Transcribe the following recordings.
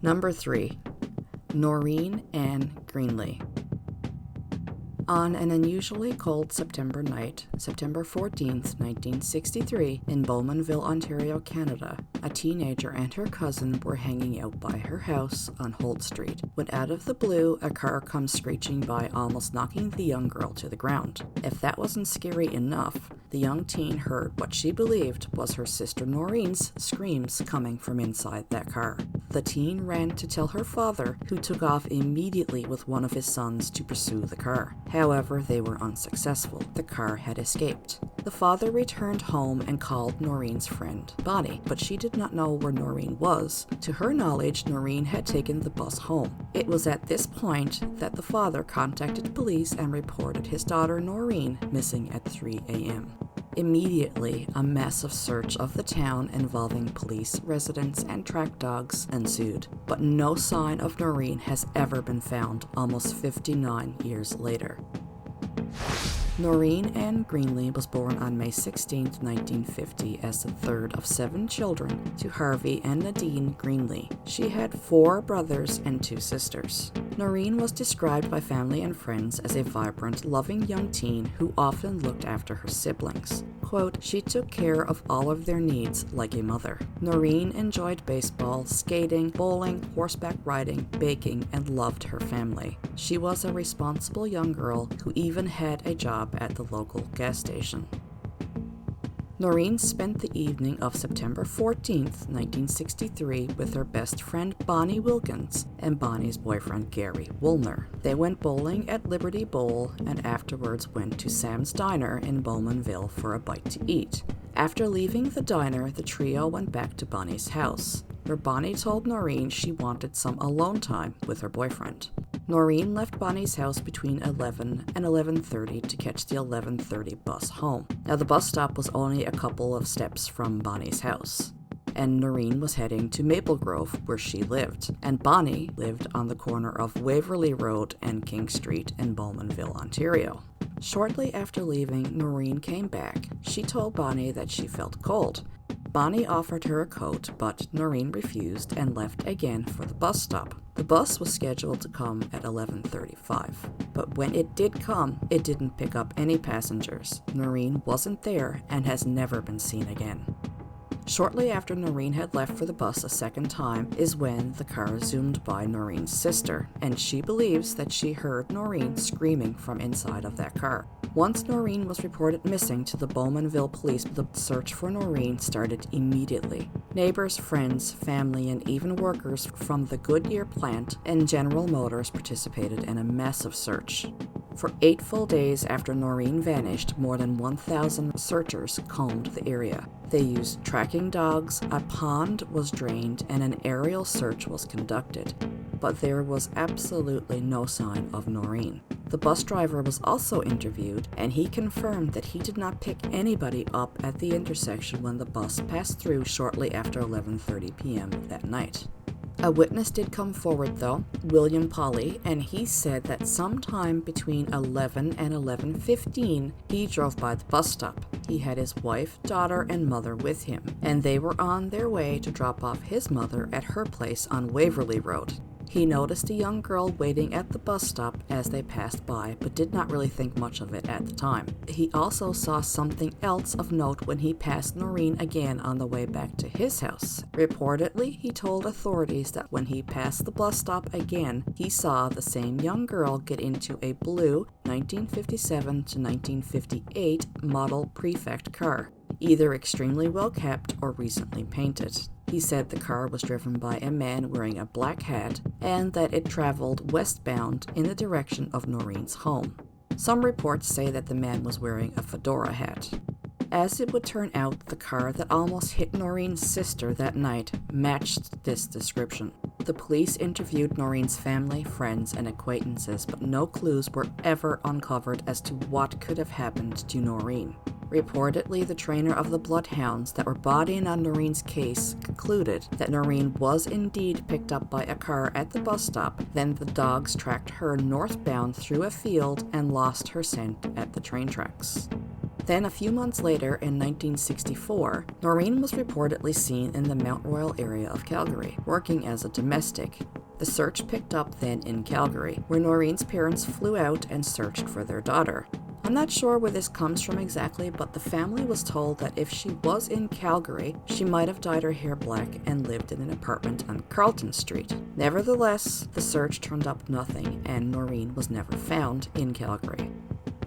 Number 3. Noreen Ann Greenley. On an unusually cold September night, September 14th, 1963, in Bowmanville, Ontario, Canada, a teenager and her cousin were hanging out by her house on Holt Street, when out of the blue, a car comes screeching by, almost knocking the young girl to the ground. If that wasn't scary enough, the young teen heard what she believed was her sister Noreen's screams coming from inside that car. The teen ran to tell her father, who took off immediately with one of his sons to pursue the car. However, they were unsuccessful. The car had escaped. The father returned home and called Noreen's friend, Bonnie, but she did not know where Noreen was. To her knowledge, Noreen had taken the bus home. It was at this point that the father contacted police and reported his daughter Noreen missing at 3 a.m. Immediately, a massive search of the town involving police, residents, and track dogs ensued, but no sign of Noreen has ever been found almost 59 years later. Noreen Ann Greenley was born on May 16, 1950, as the third of 7 children to Harvey and Nadine Greenley. She had 4 brothers and 2 sisters. Noreen was described by family and friends as a vibrant, loving young teen who often looked after her siblings. Quote, "She took care of all of their needs like a mother." Noreen enjoyed baseball, skating, bowling, horseback riding, baking, and loved her family. She was a responsible young girl who even had a job at the local gas station. Noreen spent the evening of September 14th, 1963 with her best friend Bonnie Wilkins and Bonnie's boyfriend Gary Woolner. They went bowling at Liberty Bowl and afterwards went to Sam's Diner in Bowmanville for a bite to eat. After leaving the diner, the trio went back to Bonnie's house, where Bonnie told Noreen she wanted some alone time with her boyfriend. Noreen left Bonnie's house between 11 and 11:30 to catch the 11:30 bus home. Now, the bus stop was only a couple of steps from Bonnie's house, and Noreen was heading to Maple Grove, where she lived, and Bonnie lived on the corner of Waverley Road and King Street in Bowmanville, Ontario. Shortly after leaving, Noreen came back. She told Bonnie that she felt cold. Bonnie offered her a coat, but Noreen refused and left again for the bus stop. The bus was scheduled to come at 11:35, but when it did come, it didn't pick up any passengers. Noreen wasn't there and has never been seen again. Shortly after Noreen had left for the bus a second time is when the car zoomed by Noreen's sister, and she believes that she heard Noreen screaming from inside of that car. Once Noreen was reported missing to the Bowmanville police, the search for Noreen started immediately. Neighbors, friends, family, and even workers from the Goodyear plant and General Motors participated in a massive search. For 8 full days after Noreen vanished, more than 1,000 searchers combed the area. They used tracking dogs, a pond was drained, and an aerial search was conducted. But there was absolutely no sign of Noreen. The bus driver was also interviewed, and he confirmed that he did not pick anybody up at the intersection when the bus passed through shortly after 11:30 p.m. that night. A witness did come forward, though, William Polly, and he said that sometime between 11 and 11:15, he drove by the bus stop. He had his wife, daughter, and mother with him, and they were on their way to drop off his mother at her place on Waverley Road. He noticed a young girl waiting at the bus stop as they passed by, but did not really think much of it at the time. He also saw something else of note when he passed Noreen again on the way back to his house. Reportedly, he told authorities that when he passed the bus stop again, he saw the same young girl get into a blue 1957 to 1958 model Prefect car, either extremely well kept or recently painted. He said the car was driven by a man wearing a black hat and that it traveled westbound in the direction of Noreen's home. Some reports say that the man was wearing a fedora hat. As it would turn out, the car that almost hit Noreen's sister that night matched this description. The police interviewed Noreen's family, friends, and acquaintances, but no clues were ever uncovered as to what could have happened to Noreen. Reportedly, the trainer of the bloodhounds that were bodying on Noreen's case concluded that Noreen was indeed picked up by a car at the bus stop. Then the dogs tracked her northbound through a field and lost her scent at the train tracks. Then a few months later, in 1964, Noreen was reportedly seen in the Mount Royal area of Calgary, working as a domestic. The search picked up then in Calgary, where Noreen's parents flew out and searched for their daughter. I'm not sure where this comes from exactly, but the family was told that if she was in Calgary, she might have dyed her hair black and lived in an apartment on Carlton Street. Nevertheless, the search turned up nothing, and Noreen was never found in Calgary.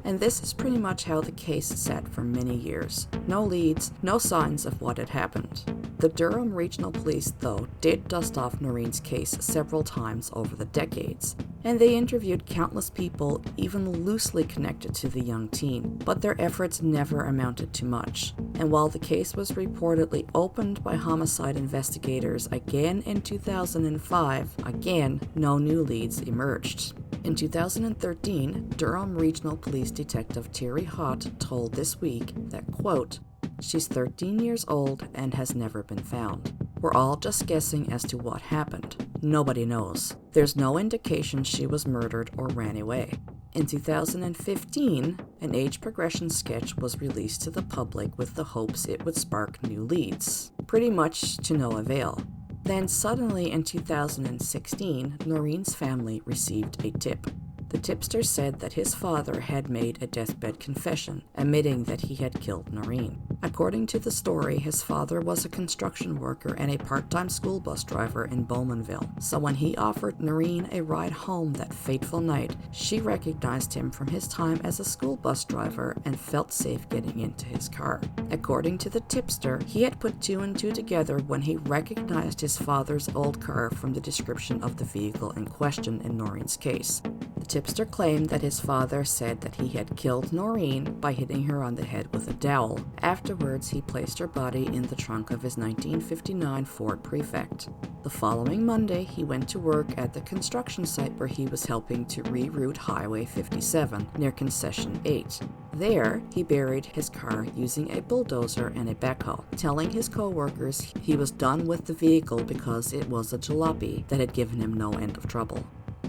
And this is pretty much how the case sat for many years. No leads, no signs of what had happened. The Durham Regional Police, though, did dust off Noreen's case several times over the decades, and they interviewed countless people even loosely connected to the young teen, but their efforts never amounted to much. And while the case was reportedly opened by homicide investigators again in 2005, again, no new leads emerged. In 2013, Durham Regional Police Detective Terry Hott told This Week that, quote, "She's 13 years old and has never been found. We're all just guessing as to what happened. Nobody knows. There's no indication she was murdered or ran away." In 2015, an age progression sketch was released to the public with the hopes it would spark new leads, pretty much to no avail. Then suddenly in 2016, Noreen's family received a tip. The tipster said that his father had made a deathbed confession, admitting that he had killed Noreen. According to the story, his father was a construction worker and a part-time school bus driver in Bowmanville. So when he offered Noreen a ride home that fateful night, she recognized him from his time as a school bus driver and felt safe getting into his car. According to the tipster, he had put two and two together when he recognized his father's old car from the description of the vehicle in question in Noreen's case. The tipster claimed that his father said that he had killed Noreen by hitting her on the head with a dowel. Afterwards, he placed her body in the trunk of his 1959 Ford Prefect. The following Monday, he went to work at the construction site where he was helping to reroute Highway 57 near Concession 8. There, he buried his car using a bulldozer and a backhoe, telling his co-workers he was done with the vehicle because it was a jalopy that had given him no end of trouble.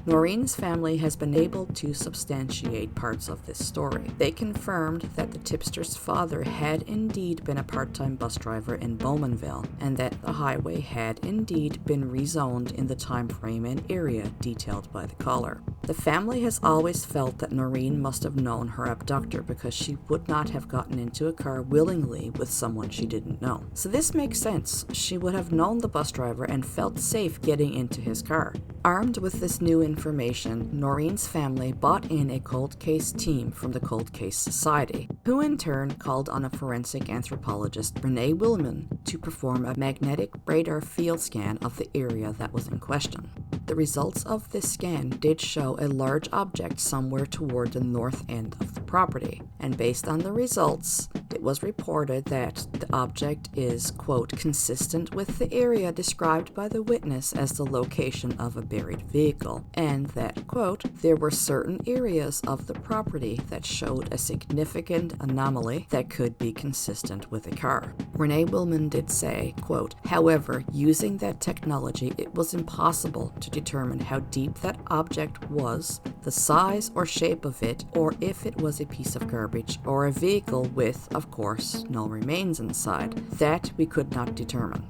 Noreen's family has been able to substantiate parts of this story. They confirmed that the tipster's father had indeed been a part-time bus driver in Bowmanville, and that the highway had indeed been rezoned in the time frame and area detailed by the caller. The family has always felt that Noreen must have known her abductor because she would not have gotten into a car willingly with someone she didn't know. So this makes sense. She would have known the bus driver and felt safe getting into his car. Armed with this new information, Noreen's family bought in a cold case team from the Cold Case Society, who in turn called on a forensic anthropologist, Renee Willman, to perform a magnetic radar field scan of the area that was in question. The results of this scan did show a large object somewhere toward the north end of the property, and based on the results, it was reported that the object is, quote, consistent with the area described by the witness as the location of a buried vehicle, and that, quote, there were certain areas of the property that showed a significant anomaly that could be consistent with a car. Renee Willman did say, quote, however, using that technology, it was impossible to determine how deep that object was, the size or shape of it, or if it was a piece of garbage or a vehicle with, of course, no remains inside. That we could not determine.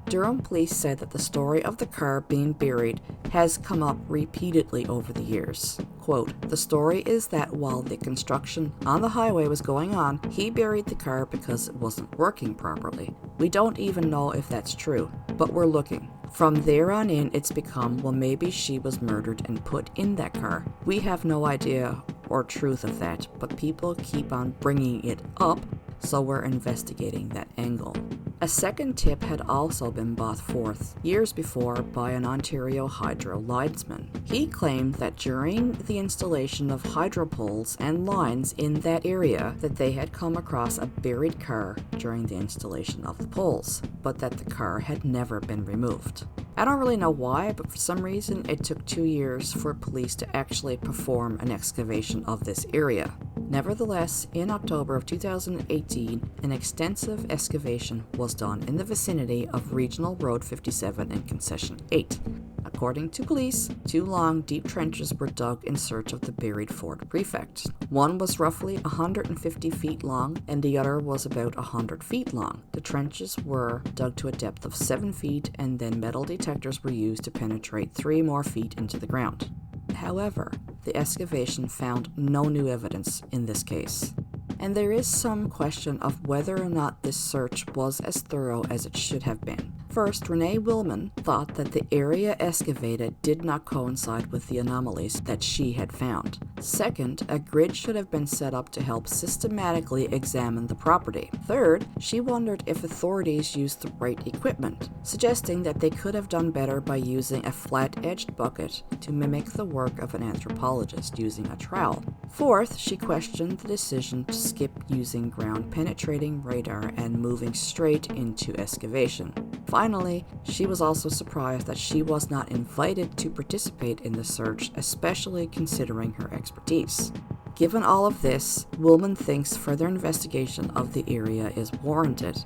Durham police said that the story of the car being buried has come up repeatedly over the years. Quote, the story is that while the construction on the highway was going on, he buried the car because it wasn't working properly. We don't even know if that's true, but we're looking. From there on in, it's become, well, maybe she was murdered and put in that car. We have no idea or truth of that, but people keep on bringing it up, so we're investigating that angle. A second tip had also been brought forth years before by an Ontario hydro linesman. He claimed that during the installation of hydro poles and lines in that area that they had come across a buried car during the installation of the poles, but that the car had never been removed. I don't really know why, but for some reason it took 2 years for police to actually perform an excavation of this area. Nevertheless, in October of 2018, an extensive excavation was done in the vicinity of Regional Road 57 and Concession 8. According to police, 2 long, deep trenches were dug in search of the buried Ford prefect. One was roughly 150 feet long, and the other was about 100 feet long. The trenches were dug to a depth of 7 feet, and then metal detectors were used to penetrate 3 more feet into the ground. However, the excavation found no new evidence in this case, and there is some question of whether or not this search was as thorough as it should have been. First, Renee Willman thought that the area excavated did not coincide with the anomalies that she had found. Second, a grid should have been set up to help systematically examine the property. Third, she wondered if authorities used the right equipment, suggesting that they could have done better by using a flat-edged bucket to mimic the work of an anthropologist using a trowel. Fourth, she questioned the decision to skip using ground-penetrating radar and moving straight into excavation. Finally, she was also surprised that she was not invited to participate in the search, especially considering her expertise. Given all of this, Willman thinks further investigation of the area is warranted.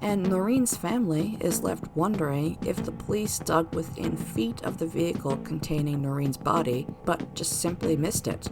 And Noreen's family is left wondering if the police dug within feet of the vehicle containing Noreen's body, but just simply missed it.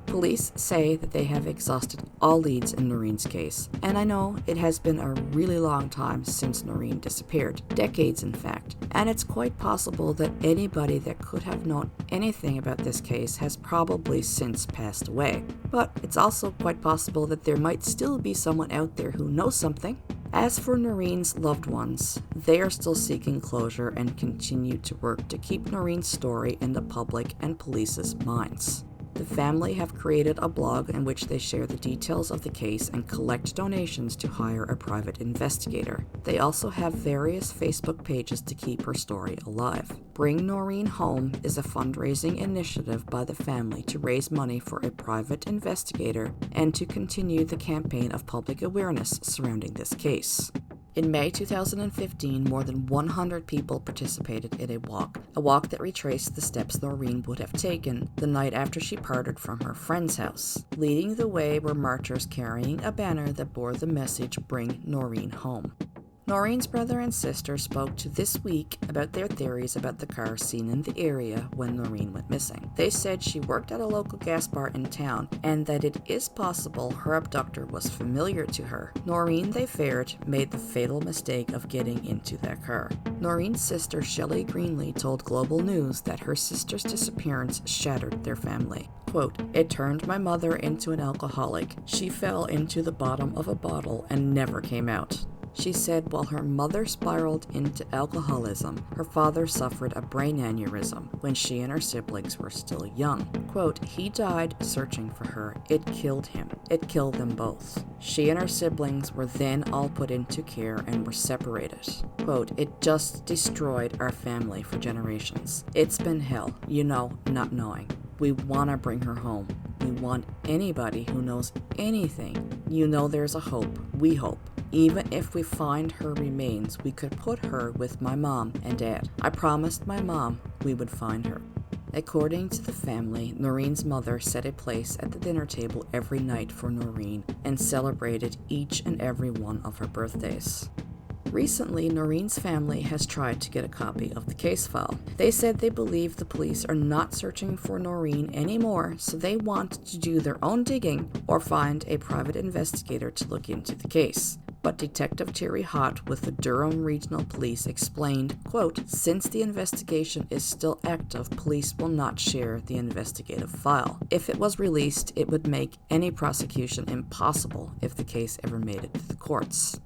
Police say that they have exhausted all leads in Noreen's case, and I know it has been a really long time since Noreen disappeared, decades in fact, and it's quite possible that anybody that could have known anything about this case has probably since passed away. But it's also quite possible that there might still be someone out there who knows something. As for Noreen's loved ones, they are still seeking closure and continue to work to keep Noreen's story in the public and police's minds. The family have created a blog in which they share the details of the case and collect donations to hire a private investigator. They also have various Facebook pages to keep her story alive. Bring Noreen Home is a fundraising initiative by the family to raise money for a private investigator and to continue the campaign of public awareness surrounding this case. In May 2015, more than 100 people participated in a walk that retraced the steps Noreen would have taken the night after she parted from her friend's house. Leading the way were marchers carrying a banner that bore the message, "Bring Noreen Home." Noreen's brother and sister spoke to This Week about their theories about the car seen in the area when Noreen went missing. They said she worked at a local gas bar in town and that it is possible her abductor was familiar to her. Noreen, they feared, made the fatal mistake of getting into that car. Noreen's sister Cheryl Greenley told Global News that her sister's disappearance shattered their family. Quote, "It turned my mother into an alcoholic. She fell into the bottom of a bottle and never came out." She said while her mother spiraled into alcoholism, her father suffered a brain aneurysm when she and her siblings were still young. Quote, "He died searching for her. It killed him. It killed them both. She and her siblings were then all put into care and were separated." Quote, "It just destroyed our family for generations. It's been hell, not knowing. We want to bring her home. We want anybody who knows anything. There's a hope. We hope. Even if we find her remains, we could put her with my mom and dad. I promised my mom we would find her." According to the family, Noreen's mother set a place at the dinner table every night for Noreen and celebrated each and every one of her birthdays. Recently, Noreen's family has tried to get a copy of the case file. They said they believe the police are not searching for Noreen anymore, so they want to do their own digging or find a private investigator to look into the case. But Detective Terry Hott with the Durham Regional Police explained, quote, "Since the investigation is still active, police will not share the investigative file. If it was released, it would make any prosecution impossible if the case ever made it to the courts."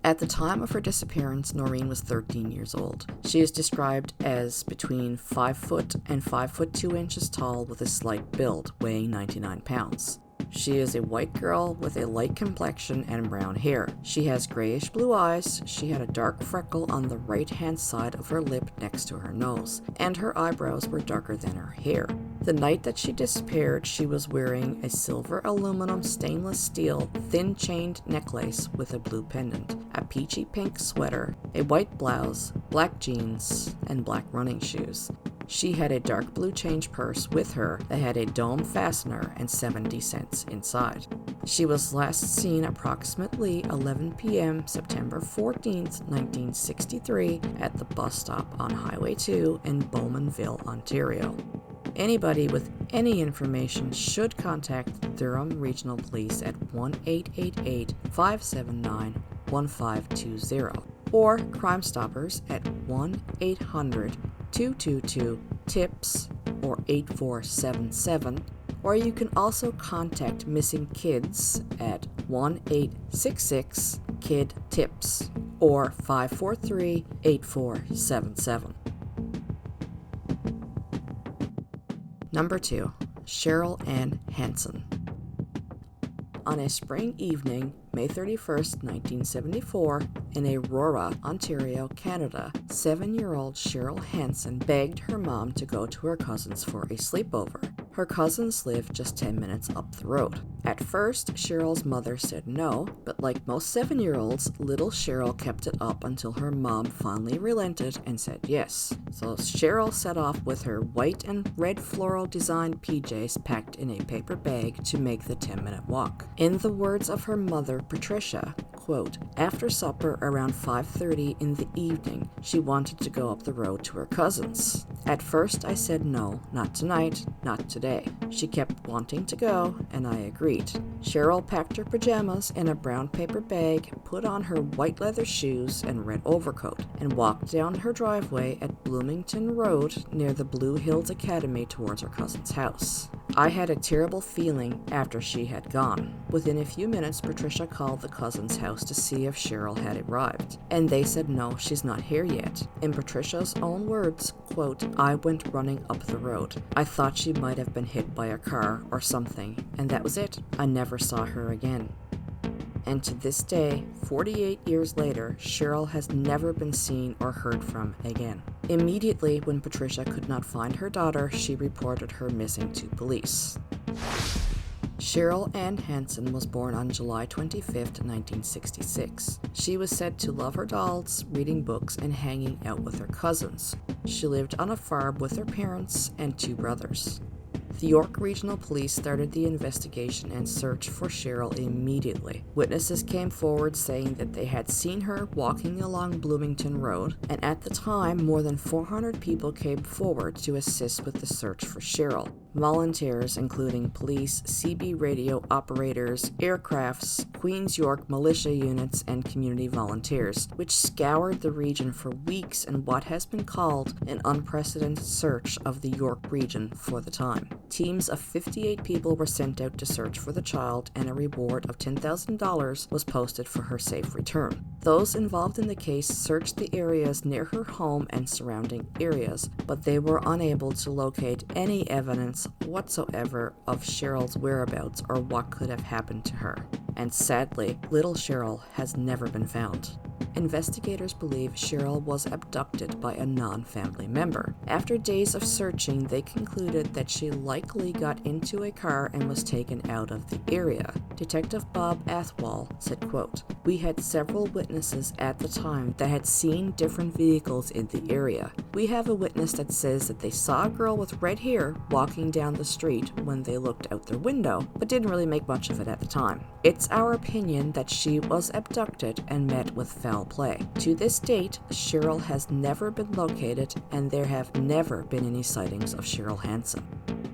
At the time of her disappearance, Noreen was 13 years old. She is described as between 5 foot and 5 foot 2 inches tall with a slight build, weighing 99 pounds. She is a white girl with a light complexion and brown hair. She has grayish blue eyes. She had a dark freckle on the right-hand side of her lip next to her nose, and her eyebrows were darker than her hair. The night that she disappeared, she was wearing a silver aluminum stainless steel thin chained necklace with a blue pendant, a peachy pink sweater, a white blouse, black jeans, and black running shoes. She had a dark blue change purse with her that had a dome fastener and 70 cents inside. She was last seen approximately 11 p.m. September 14th, 1963 at the bus stop on Highway 2 in Bowmanville, Ontario. Anybody with any information should contact Durham Regional Police at 1-888-579-1520 or Crime Stoppers at 1-800-222-TIPS or 8477, or you can also contact missing kids at 1-866-KID-TIPS or 543-8477. Number 2. Cheryl Ann Hanson. On a spring evening, May 31st, 1974, in Aurora, Ontario, Canada, 7-year-old Cheryl Hansen begged her mom to go to her cousins for a sleepover. Her cousins lived just 10 minutes up the road. At first, Cheryl's mother said no, but like most 7-year-olds, little Cheryl kept it up until her mom finally relented and said yes. So Cheryl set off with her white and red floral designed PJs packed in a paper bag to make the 10-minute walk. In the words of her mother, Patricia, quote, "After supper around 5:30 in the evening, she wanted to go up the road to her cousins. At first I said no, not tonight, not today. She kept wanting to go, and I agreed. Cheryl packed her pajamas in a brown paper bag, put on her white leather shoes and red overcoat, and walked down her driveway at Bloomington Road near the Blue Hills Academy towards her cousin's house. I had a terrible feeling after she had gone. Within a few minutes, Patricia called the cousin's house to see if Cheryl had arrived, and they said no, she's not here yet. In Patricia's own words, quote, I went running up the road. I thought she might have been hit by a car or something, and that was it. I never saw her again." And to this day, 48 years later, Cheryl has never been seen or heard from again. Immediately when Patricia could not find her daughter, she reported her missing to police. Cheryl Ann Hanson was born on July 25, 1966. She was said to love her dolls, reading books, and hanging out with her cousins. She lived on a farm with her parents and 2 brothers. The York Regional Police started the investigation and search for Cheryl immediately. Witnesses came forward saying that they had seen her walking along Bloomington Road, and at the time, more than 400 people came forward to assist with the search for Cheryl. Volunteers, including police, CB radio operators, aircrafts, Queen's York militia units, and community volunteers, which scoured the region for weeks in what has been called an unprecedented search of the York region for the time. Teams of 58 people were sent out to search for the child, and a reward of $10,000 was posted for her safe return. Those involved in the case searched the areas near her home and surrounding areas, but they were unable to locate any evidence whatsoever of Cheryl's whereabouts or what could have happened to her. And sadly, little Cheryl has never been found. Investigators believe Cheryl was abducted by a non-family member. After days of searching, they concluded that she likely got into a car and was taken out of the area. Detective Bob Athwal said, quote, "We had several witnesses at the time that had seen different vehicles in the area. We have a witness that says that they saw a girl with red hair walking down the street when they looked out their window, but didn't really make much of it at the time. It's our opinion that she was abducted and met with foul play. To this date, Cheryl has never been located, and there have never been any sightings of Cheryl Hansen."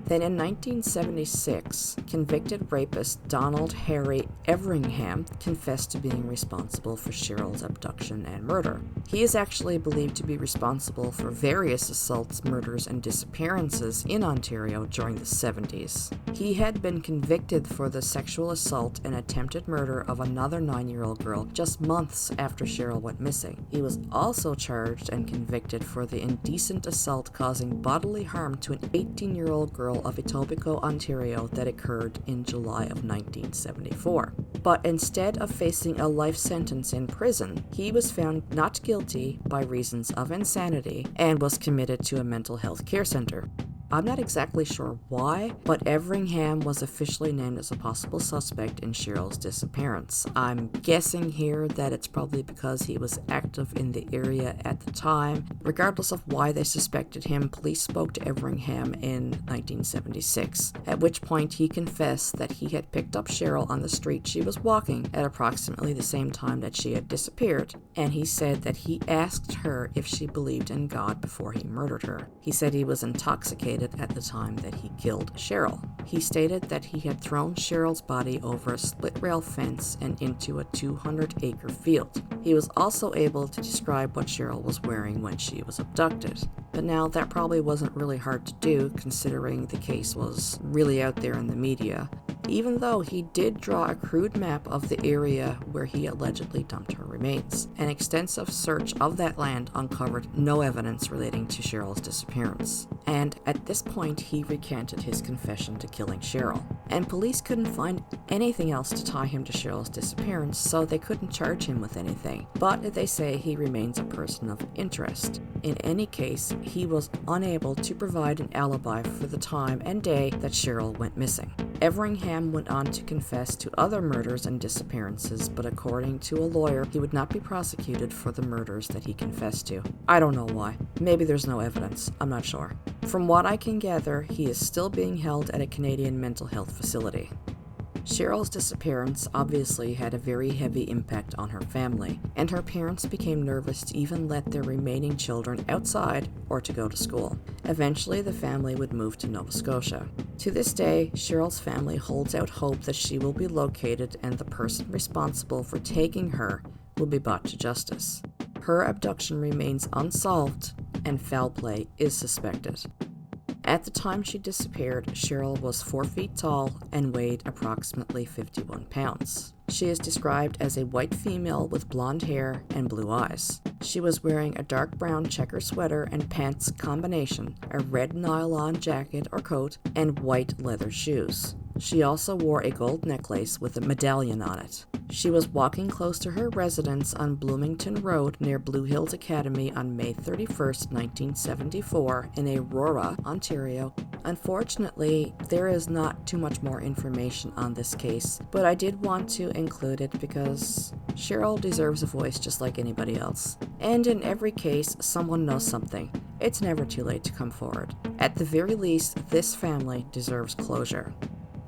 Then in 1976, convicted rapist Donald Harry Everingham confessed to being responsible for Cheryl's abduction and murder. He is actually believed to be responsible for various assaults, murders, and disappearances in Ontario during the 70s. He had been convicted for the sexual assault and attempted murder of another 9-year-old girl just months after Cheryl went missing. He was also charged and convicted for the indecent assault causing bodily harm to an 18-year-old girl of Etobicoke, Ontario that occurred in July of 1974. But instead of facing a life sentence in prison, he was found not guilty by reasons of insanity and was committed to a mental health care center. I'm not exactly sure why, but Everingham was officially named as a possible suspect in Cheryl's disappearance. I'm guessing here that it's probably because he was active in the area at the time. Regardless of why they suspected him, police spoke to Everingham in 1976, at which point he confessed that he had picked up Cheryl on the street she was walking at approximately the same time that she had disappeared, and he said that he asked her if she believed in God before he murdered her. He said he was intoxicated at the time that he killed Cheryl. He stated that he had thrown Cheryl's body over a split rail fence and into a 200-acre field. He was also able to describe what Cheryl was wearing when she was abducted. But now that probably wasn't really hard to do, considering the case was really out there in the media, even though he did draw a crude map of the area where he allegedly dumped her remains. An extensive search of that land uncovered no evidence relating to Cheryl's disappearance, and at this point he recanted his confession to killing Cheryl. And police couldn't find anything else to tie him to Cheryl's disappearance, so they couldn't charge him with anything. But they say he remains a person of interest. In any case, he was unable to provide an alibi for the time and day that Cheryl went missing. Everingham went on to confess to other murders and disappearances, but according to a lawyer, he would not be prosecuted for the murders that he confessed to. I don't know why. Maybe there's no evidence. I'm not sure. From what I can gather, he is still being held at a Canadian mental health facility. Cheryl's disappearance obviously had a very heavy impact on her family, and her parents became nervous to even let their remaining children outside or to go to school. Eventually, the family would move to Nova Scotia. To this day, Cheryl's family holds out hope that she will be located and the person responsible for taking her will be brought to justice. Her abduction remains unsolved, and foul play is suspected. At the time she disappeared, Cheryl was 4 feet tall and weighed approximately 51 pounds. She is described as a white female with blonde hair and blue eyes. She was wearing a dark brown checker sweater and pants combination, a red nylon jacket or coat, and white leather shoes. She also wore a gold necklace with a medallion on it. She was walking close to her residence on Bloomington Road near Blue Hills Academy on May 31st, 1974 in Aurora, Ontario. Unfortunately, there is not too much more information on this case, but I did want to include it because Cheryl deserves a voice just like anybody else. And in every case, someone knows something. It's never too late to come forward. At the very least, this family deserves closure.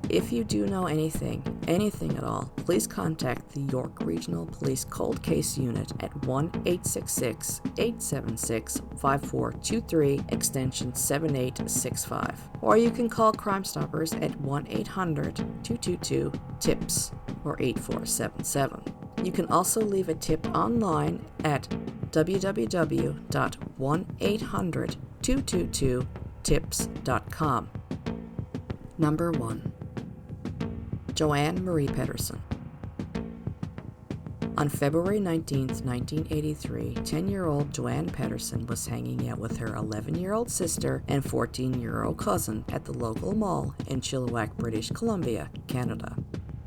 If you do know anything at all, please contact the York Regional Police Cold Case Unit at 1-866-876-5423, extension 7865. Or you can call Crime Stoppers at 1-800-222-TIPS or 8477. You can also leave a tip online at www.1800-222-TIPS.com. Number 1. Joanne Marie Pederson. On February 19, 1983, 10-year-old Joanne Patterson was hanging out with her 11-year-old sister and 14-year-old cousin at the local mall in Chilliwack, British Columbia, Canada.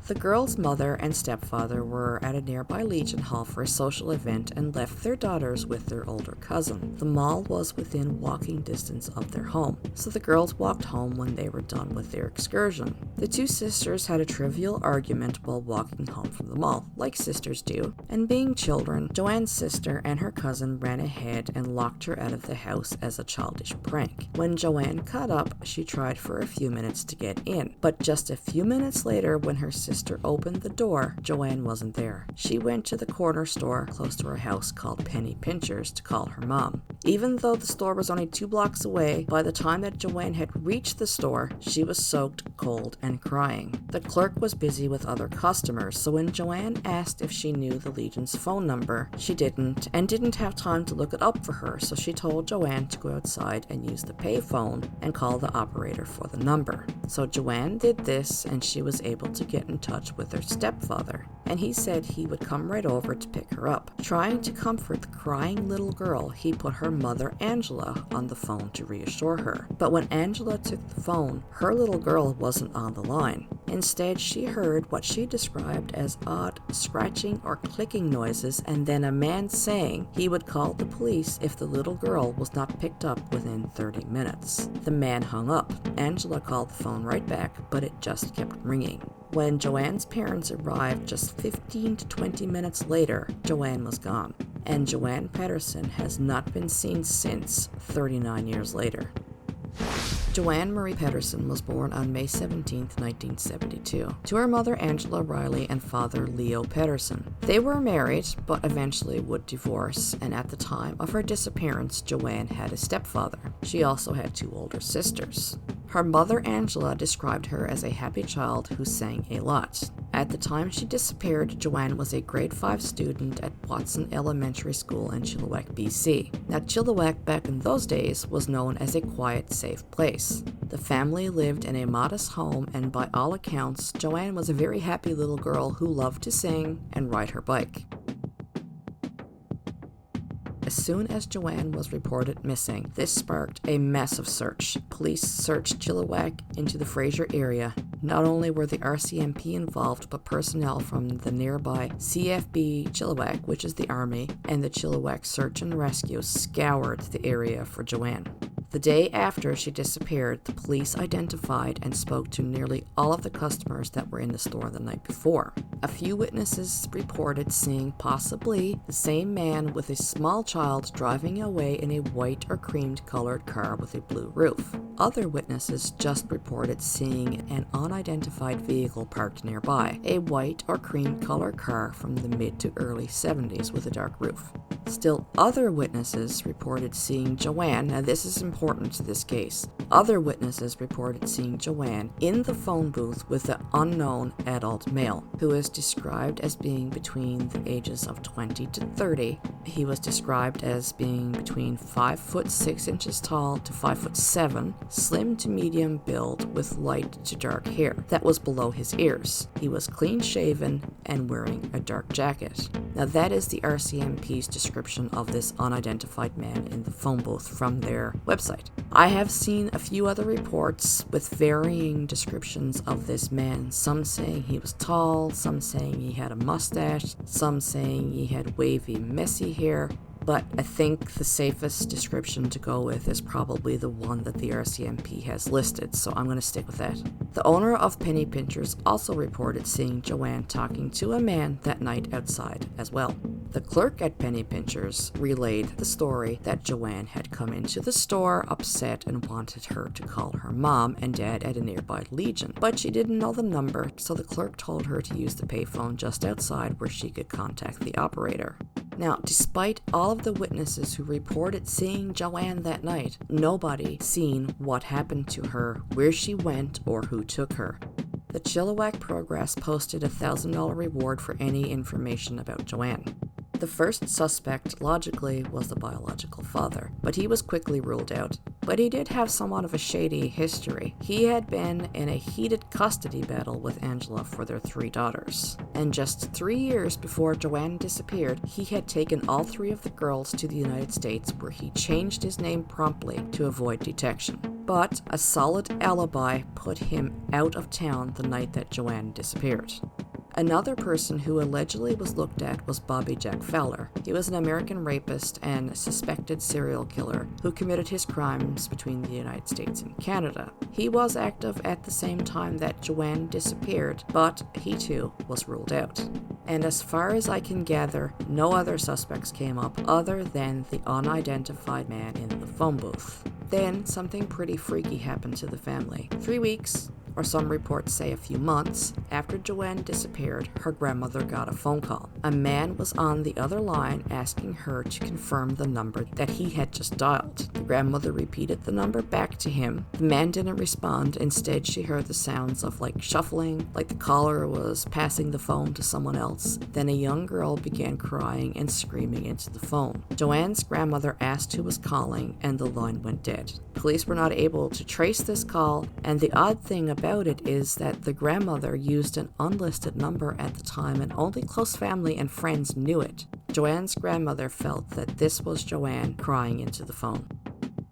The girl's mother and stepfather were at a nearby Legion Hall for a social event and left their daughters with their older cousin. The mall was within walking distance of their home, so the girls walked home when they were done with their excursion. The two sisters had a trivial argument while walking home from the mall, like sisters do, and being children, Joanne's sister and her cousin ran ahead and locked her out of the house as a childish prank. When Joanne caught up, she tried for a few minutes to get in, but just a few minutes later, when her sister opened the door, Joanne wasn't there. She went to the corner store close to her house called Penny Pinchers to call her mom. Even though the store was only 2 blocks away, by the time that Joanne had reached the store, she was soaked, cold, and crying. The clerk was busy with other customers, so when Joanne asked if she knew the Legion's phone number, she didn't, and didn't have time to look it up for her, so she told Joanne to go outside and use the payphone and call the operator for the number. So Joanne did this, and she was able to get in touch with her stepfather, and he said he would come right over to pick her up. Trying to comfort the crying little girl, he put her mother Angela on the phone to reassure her. But when Angela took the phone, her little girl wasn't on the line. Instead, she heard what she described as odd scratching or clicking noises, and then a man saying he would call the police if the little girl was not picked up within 30 minutes. The man hung up. Angela called the phone right back, but it just kept ringing. When Joanne's parents arrived just 15 to 20 minutes later, Joanne was gone, and Joanne Patterson has not been seen since, 39 years later. Joanne Marie Patterson was born on May 17, 1972, to her mother Angela Riley and father Leo Patterson. They were married, but eventually would divorce, and at the time of her disappearance, Joanne had a stepfather. She also had 2 older sisters. Her mother Angela described her as a happy child who sang a lot. At the time she disappeared, Joanne was a grade 5 student at Watson Elementary School in Chilliwack, BC. Now, Chilliwack back in those days was known as a quiet, safe place. The family lived in a modest home, and by all accounts, Joanne was a very happy little girl who loved to sing and ride her bike. As soon as Joanne was reported missing, this sparked a massive search. Police searched Chilliwack into the Fraser area. Not only were the RCMP involved, but personnel from the nearby CFB Chilliwack, which is the Army, and the Chilliwack Search and Rescue scoured the area for Joanne. The day after she disappeared, the police identified and spoke to nearly all of the customers that were in the store the night before. A few witnesses reported seeing possibly the same man with a small child driving away in a white or cream-colored car with a blue roof. Other witnesses just reported seeing an unidentified vehicle parked nearby, a white or cream-colored car from the mid to early 70s with a dark roof. Still, other witnesses reported seeing Joanne. Now, this is important to this case. Other witnesses reported seeing Joanne in the phone booth with an unknown adult male, who is described as being between the ages of 20 to 30. He was described as being between 5 foot 6 inches tall to 5 foot 7, slim to medium build with light to dark hair that was below his ears. He was clean shaven and wearing a dark jacket. Now, that is the RCMP's description of this unidentified man in the phone booth from their website. I have seen a few other reports with varying descriptions of this man, some saying he was tall, some saying he had a mustache, some saying he had wavy, messy hair. But I think the safest description to go with is probably the one that the RCMP has listed, so I'm going to stick with that. The owner of Penny Pinchers also reported seeing Joanne talking to a man that night outside as well. The clerk at Penny Pinchers relayed the story that Joanne had come into the store upset and wanted her to call her mom and dad at a nearby Legion, but she didn't know the number, so the clerk told her to use the payphone just outside where she could contact the operator. Now, despite all of the witnesses who reported seeing Joanne that night, nobody seen what happened to her, where she went, or who took her. The Chilliwack Progress posted a $1,000 reward for any information about Joanne. The first suspect, logically, was the biological father, but he was quickly ruled out. But he did have somewhat of a shady history. He had been in a heated custody battle with Angela for their 3 daughters. And just 3 years before Joanne disappeared, he had taken all 3 of the girls to the United States, where he changed his name promptly to avoid detection. But a solid alibi put him out of town the night that Joanne disappeared. Another person who allegedly was looked at was Bobby Jack Fowler. He was an American rapist and suspected serial killer who committed his crimes between the United States and Canada. He was active at the same time that Joanne disappeared, but he too was ruled out. And as far as I can gather, no other suspects came up other than the unidentified man in the phone booth. Then something pretty freaky happened to the family. 3 weeks, or some reports say a few months, after Joanne disappeared, her grandmother got a phone call. A man was on the other line asking her to confirm the number that he had just dialed. The grandmother repeated the number back to him. The man didn't respond. Instead, she heard the sounds of shuffling, like the caller was passing the phone to someone else. Then a young girl began crying and screaming into the phone. Joanne's grandmother asked who was calling, and the line went dead. Police were not able to trace this call, and the odd thing about it is that the grandmother used an unlisted number at the time, and only close family and friends knew it. Joanne's grandmother felt that this was Joanne crying into the phone.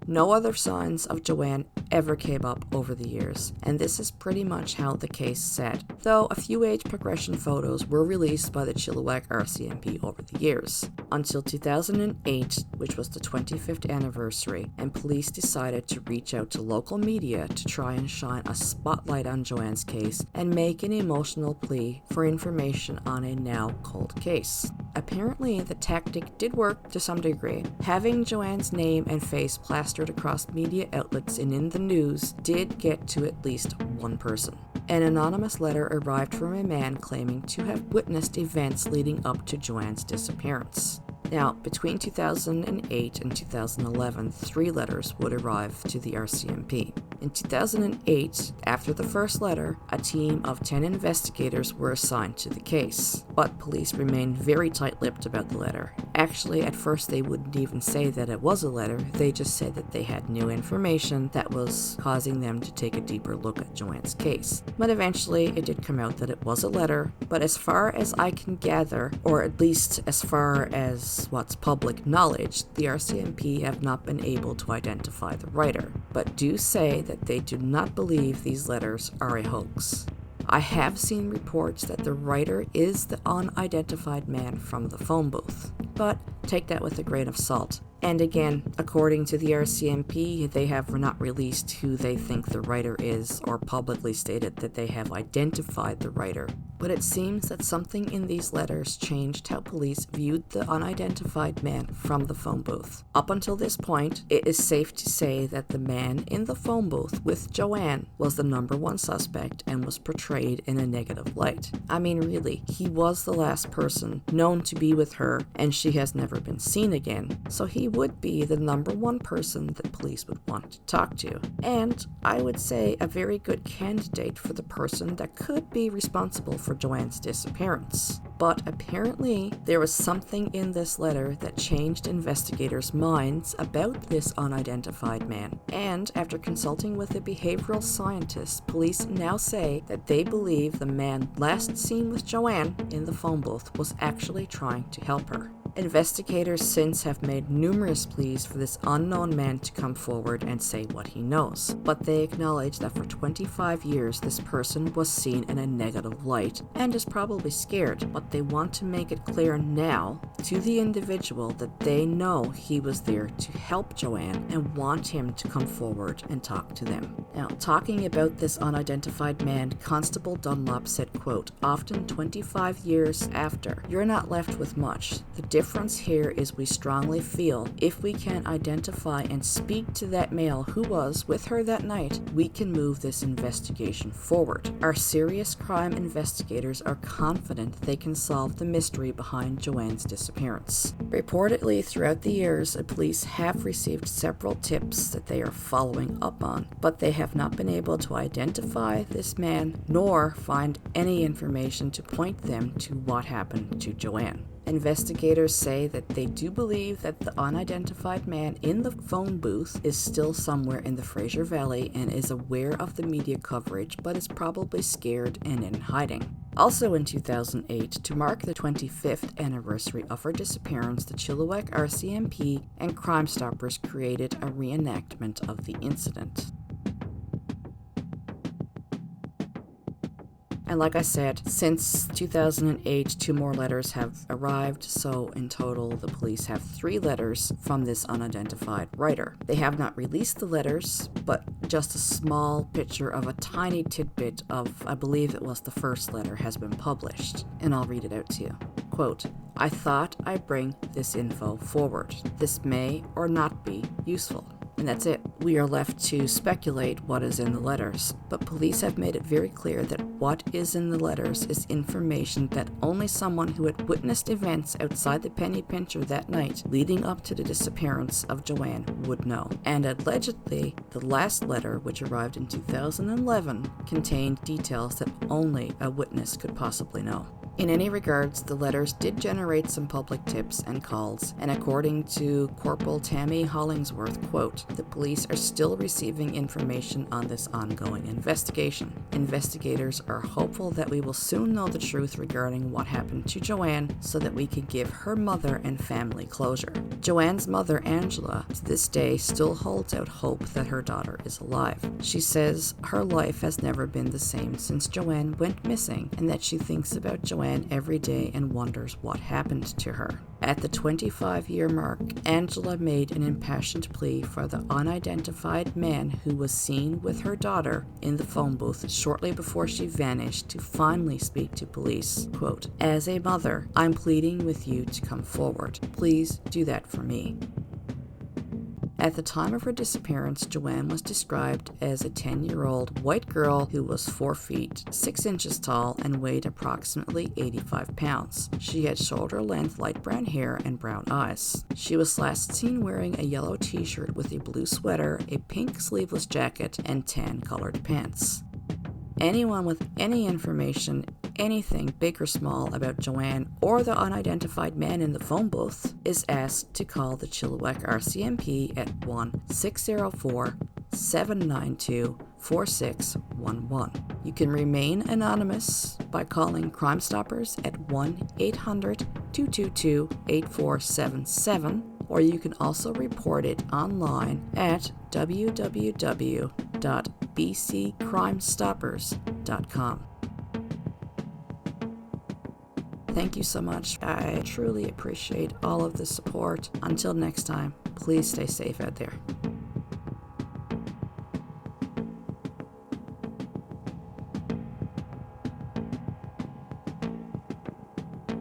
No other signs of Joanne ever came up over the years, and this is pretty much how the case sat, though a few age progression photos were released by the Chilliwack RCMP over the years, until 2008, which was the 25th anniversary, and police decided to reach out to local media to try and shine a spotlight on Joanne's case and make an emotional plea for information on a now cold case. Apparently, the tactic did work to some degree. Having Joanne's name and face plastered across media outlets and in the news did get to at least one person. An anonymous letter arrived from a man claiming to have witnessed events leading up to Joanne's disappearance. Now, between 2008 and 2011, 3 letters would arrive to the RCMP. In 2008, after the first letter, a team of 10 investigators were assigned to the case. But police remained very tight-lipped about the letter. Actually, at first they wouldn't even say that it was a letter, they just said that they had new information that was causing them to take a deeper look at Joanne's case. But eventually, it did come out that it was a letter, but as far as I can gather, or at least as far as what's public knowledge, the RCMP have not been able to identify the writer, but do say that they do not believe these letters are a hoax. I have seen reports that the writer is the unidentified man from the phone booth, but take that with a grain of salt. And again, according to the RCMP, they have not released who they think the writer is or publicly stated that they have identified the writer. But it seems that something in these letters changed how police viewed the unidentified man from the phone booth. Up until this point, it is safe to say that the man in the phone booth with Joanne was the number one suspect and was portrayed in a negative light. I mean, really, he was the last person known to be with her, and she has never been seen again. So he would be the number one person that police would want to talk to. And I would say a very good candidate for the person that could be responsible for Joanne's disappearance. But apparently, there was something in this letter that changed investigators' minds about this unidentified man. And after consulting with a behavioral scientist, police now say that they believe the man last seen with Joanne in the phone booth was actually trying to help her. Investigators since have made numerous pleas for this unknown man to come forward and say what he knows, but they acknowledge that for 25 years this person was seen in a negative light and is probably scared, but they want to make it clear now to the individual that they know he was there to help Joanne and want him to come forward and talk to them. Now, talking about this unidentified man, Constable Dunlop said, quote, "Often 25 years after, you're not left with much. The difference here is we strongly feel if we can identify and speak to that male who was with her that night, we can move this investigation forward. Our serious crime investigators are confident they can solve the mystery behind Joanne's disappearance." Reportedly, throughout the years, police have received several tips that they are following up on, but they have not been able to identify this man nor find any information to point them to what happened to Joanne. Investigators say that they do believe that the unidentified man in the phone booth is still somewhere in the Fraser Valley and is aware of the media coverage, but is probably scared and in hiding. Also in 2008, to mark the 25th anniversary of her disappearance, the Chilliwack RCMP and Crime Stoppers created a reenactment of the incident. And like I said, since 2008, 2 more letters have arrived, so in total the police have 3 letters from this unidentified writer. They have not released the letters, but just a small picture of a tiny tidbit of, I believe it was the first letter, has been published, and I'll read it out to you. Quote, "I thought I'd bring this info forward. This may or not be useful." And that's it. We are left to speculate what is in the letters, but police have made it very clear that what is in the letters is information that only someone who had witnessed events outside the penny pincher that night leading up to the disappearance of Joanne would know. And allegedly, the last letter, which arrived in 2011, contained details that only a witness could possibly know. In any regards, the letters did generate some public tips and calls, and according to Corporal Tammy Hollingsworth, quote, "The police are still receiving information on this ongoing investigation. Investigators are hopeful that we will soon know the truth regarding what happened to Joanne so that we can give her mother and family closure." Joanne's mother, Angela, to this day still holds out hope that her daughter is alive. She says her life has never been the same since Joanne went missing, and that she thinks about Joanne every day and wonders what happened to her. At the 25-year mark, Angela made an impassioned plea for the unidentified man who was seen with her daughter in the phone booth shortly before she vanished to finally speak to police. Quote, "As a mother, I'm pleading with you to come forward. Please do that for me." At the time of her disappearance, Joanne was described as a 10-year-old white girl who was 4 feet, 6 inches tall and weighed approximately 85 pounds. She had shoulder-length light brown hair and brown eyes. She was last seen wearing a yellow t-shirt with a blue sweater, a pink sleeveless jacket, and tan-colored pants. Anyone with any information, anything big or small about Joanne or the unidentified man in the phone booth is asked to call the Chilliwack RCMP at 1-604-792-4611. You can remain anonymous by calling Crime Stoppers at 1-800-222-8477, or you can also report it online at www.bccrimestoppers.com. Thank you so much. I truly appreciate all of the support. Until next time, please stay safe out there.